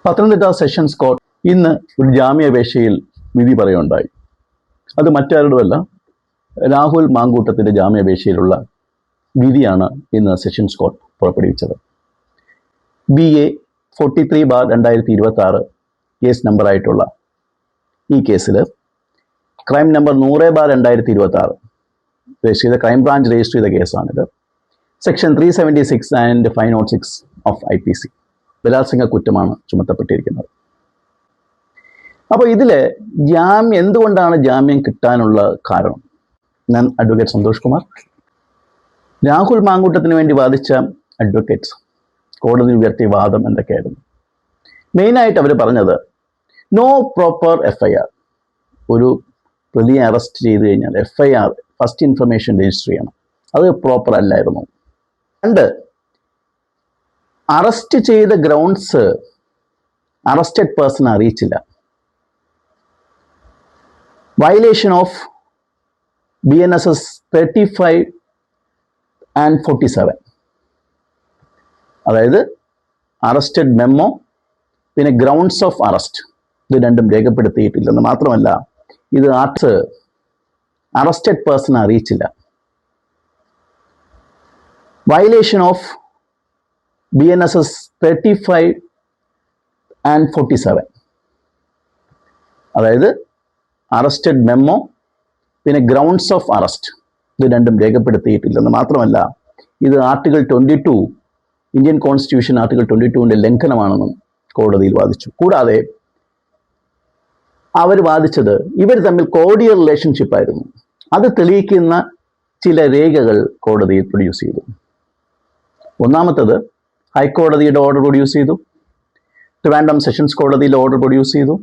Pathanamthitta sessions court ഇന്ന് ഒരു ജാമ്യാപേക്ഷയിൽ വിധി പറയുകയുണ്ടായി. അത് മറ്റാരുടെയല്ല, രാഹുൽ മാങ്കൂട്ടത്തിൻ്റെ ജാമ്യാപേക്ഷയിലുള്ള വിധിയാണ് ഇന്ന് സെഷൻസ് കോർട്ട് പുറപ്പെടുവിച്ചത്. BA 43/2026 കേസ് നമ്പറായിട്ടുള്ള ഈ കേസിൽ ക്രൈം നമ്പർ 100/2026 രജിസ്റ്റർ ചെയ്ത ക്രൈം ബ്രാഞ്ച് രജിസ്റ്റർ ചെയ്ത കേസാണിത്. സെക്ഷൻ 376 ആൻഡ് 506 ഓഫ് IPC ബലാത്സംഗ കുറ്റമാണ് ചുമത്തപ്പെട്ടിരിക്കുന്നത്. അപ്പോൾ ഇതിൽ എന്തുകൊണ്ടാണ് ജാമ്യം കിട്ടാനുള്ള കാരണം? ഞാൻ അഡ്വക്കേറ്റ് സന്തോഷ് കുമാർ. രാഹുൽ മാങ്കൂട്ടത്തിന് വേണ്ടി വാദിച്ച അഡ്വക്കേറ്റ്സ് കോടതി ഉയർത്തിയ വാദം എന്തൊക്കെയായിരുന്നു? മെയിനായിട്ട് അവർ പറഞ്ഞത് നോ പ്രോപ്പർ FIR. ഒരു പ്രതിയെ അറസ്റ്റ് ചെയ്ത് കഴിഞ്ഞാൽ FIR ഫസ്റ്റ് ഇൻഫർമേഷൻ രജിസ്റ്റർ ചെയ്യണം, അത് പ്രോപ്പർ അല്ലായിരുന്നു. 2, അറസ്റ്റ് ചെയ്ത ഗ്രൗണ്ട്സ് അറസ്റ്റഡ് പേഴ്സണെ അറിയിച്ചില്ല. വയലേഷൻ ഓഫ് BNSS 35 and 47, അതായത് അറസ്റ്റഡ് മെമ്മോ പിന്നെ ഗ്രൗണ്ട്സ് ഓഫ് അറസ്റ്റ് ഇത് രണ്ടും രേഖപ്പെടുത്തിയിട്ടില്ലെന്ന് മാത്രമല്ല, ഇത് അറസ്റ്റഡ് പേഴ്സണെ അറിയിച്ചില്ല. വയലേഷൻ ഓഫ് BNSS 35 and 47, അതായത് അറസ്റ്റഡ് മെമ്മോ പിന്നെ ഗ്രൗണ്ട്സ് ഓഫ് അറസ്റ്റ് ഇത് രണ്ടും രേഖപ്പെടുത്തിയിട്ടില്ലെന്ന് മാത്രമല്ല, ഇത് ആർട്ടിക്കിൾ 22 ഇന്ത്യൻ കോൺസ്റ്റിറ്റ്യൂഷൻ ആർട്ടിക്കിൾ 22ൻ്റെ ലംഘനമാണെന്നും കോടതിയിൽ വാദിച്ചു. കൂടാതെ അവർ വാദിച്ചത് ഇവർ തമ്മിൽ കോർഡിയൽ റിലേഷൻഷിപ്പ് ആയിരുന്നു. അത് തെളിയിക്കുന്ന ചില രേഖകൾ കോടതിയിൽ പ്രൊഡ്യൂസ് ചെയ്തു. ഒന്നാമത്തത് ഹൈക്കോടതിയുടെ ഓർഡർ പ്രൊഡ്യൂസ് ചെയ്തു, ട്രിവാൻഡ്രം സെഷൻസ് കോടതിയിലെ ഓർഡർ പ്രൊഡ്യൂസ് ചെയ്തു.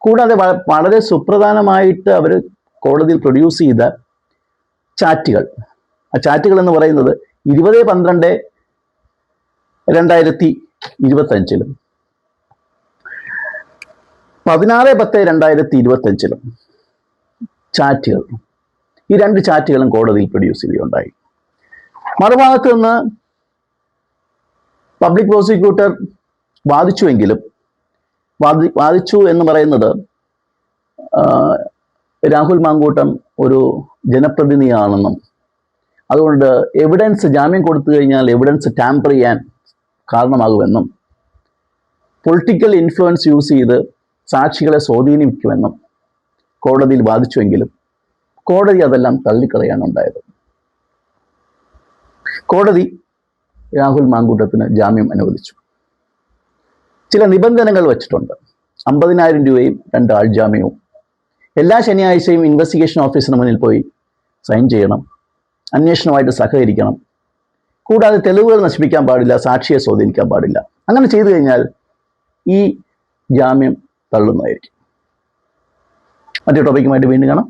കൂടാതെ വളരെ സുപ്രധാനമായിട്ട് അവർ കോടതിയിൽ പ്രൊഡ്യൂസ് ചെയ്ത ചാറ്റുകൾ, ആ ചാറ്റുകൾ എന്ന് പറയുന്നത് 20/12/2025 16/10/2025 ചാറ്റുകൾ, ഈ 2 ചാറ്റുകളും കോടതിയിൽ പ്രൊഡ്യൂസ് ചെയ്യുകയുണ്ടായി. മറുഭാഗത്ത് നിന്ന് പബ്ലിക് പ്രോസിക്യൂട്ടർ വാദിച്ചു എന്ന് പറയുന്നത് രാഹുൽ മാങ്കൂട്ടം ഒരു ജനപ്രതിനിധിയാണെന്നും അതുകൊണ്ട് ജാമ്യം കൊടുത്തു കഴിഞ്ഞാൽ എവിഡൻസ് ടാമ്പർ ചെയ്യാൻ കാരണമാകുമെന്നും പൊളിറ്റിക്കൽ ഇൻഫ്ലുവൻസ് യൂസ് ചെയ്ത് സാക്ഷികളെ സ്വാധീനിക്കുമെന്നും കോടതിയിൽ വാദിച്ചുവെങ്കിലും കോടതി അതെല്ലാം തള്ളിക്കളയാണ് ഉണ്ടായത്. കോടതി രാഹുൽ മാങ്കൂട്ടത്തിന് ജാമ്യം അനുവദിച്ചു. ചില നിബന്ധനകൾ വച്ചിട്ടുണ്ട്. 50,000 രൂപയും 2 ആൾ ജാമ്യവും. എല്ലാ ശനിയാഴ്ചയും ഇൻവെസ്റ്റിഗേഷൻ ഓഫീസറിന് മുന്നിൽ പോയി സൈൻ ചെയ്യണം, അന്വേഷണമായിട്ട് സഹകരിക്കണം. കൂടാതെ തെളിവുകൾ നശിപ്പിക്കാൻ പാടില്ല, സാക്ഷിയെ സ്വാധീനിക്കാൻ പാടില്ല. അങ്ങനെ ചെയ്തു കഴിഞ്ഞാൽ ഈ ജാമ്യം തള്ളുന്നതായിരിക്കും. മറ്റൊരു ടോപ്പിക്കുമായിട്ട് വീണ്ടും കാണാം.